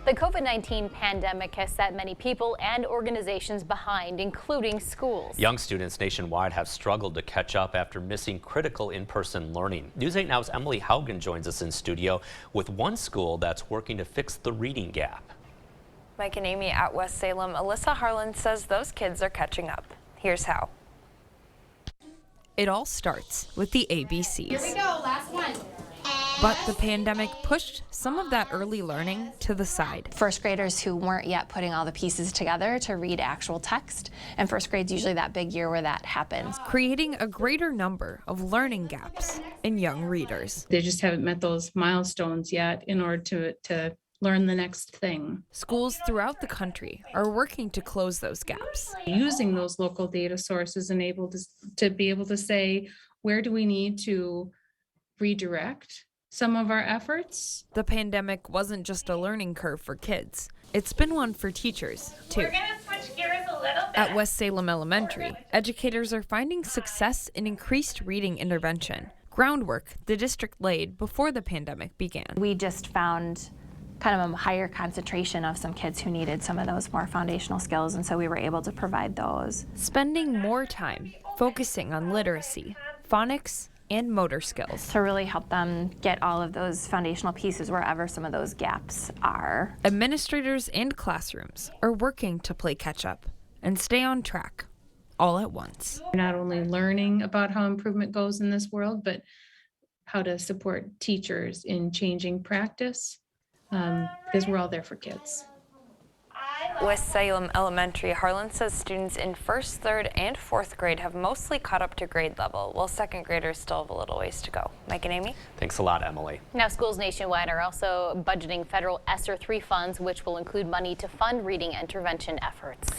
The COVID-19 pandemic has set many people and organizations behind, including schools. Young students nationwide have struggled to catch up after missing critical in-person learning. News 8 Now's Emily Haugen joins us in studio with one school that's working to fix the reading gap. Mike and Amy at West-Salem, Alyssa Harlan says those kids are catching up. Here's how. It all starts with the ABCs. Here we go, last one. But the pandemic pushed some of that early learning to the side. First graders who weren't yet putting all the pieces together to read actual text, and first grade's usually that big year where that happens. Creating a greater number of learning gaps in young readers. They just haven't met those milestones yet in order to learn the next thing. Schools throughout the country are working to close those gaps. Using those local data sources and able to be able to say, where do we need to redirect some of our efforts? The pandemic wasn't just a learning curve for kids. It's been one for teachers, too. We're gonna switch gears a little bit. At West-Salem Elementary, educators are finding success in increased reading intervention, groundwork the district laid before the pandemic began. We just found kind of a higher concentration of some kids who needed some of those more foundational skills, and so we were able to provide those. Spending more time focusing on literacy, phonics, and motor skills. To really help them get all of those foundational pieces wherever some of those gaps are. Administrators and classrooms are working to play catch up and stay on track all at once. Not only learning about how improvement goes in this world, but how to support teachers in changing practice, because we're all there for kids. West-Salem Elementary, Harlan says students in 1st, 3rd, and 4th grade have mostly caught up to grade level, while 2nd graders still have a little ways to go. Mike and Amy? Thanks a lot, Emily. Now, schools nationwide are also budgeting federal ESSER III funds, which will include money to fund reading intervention efforts.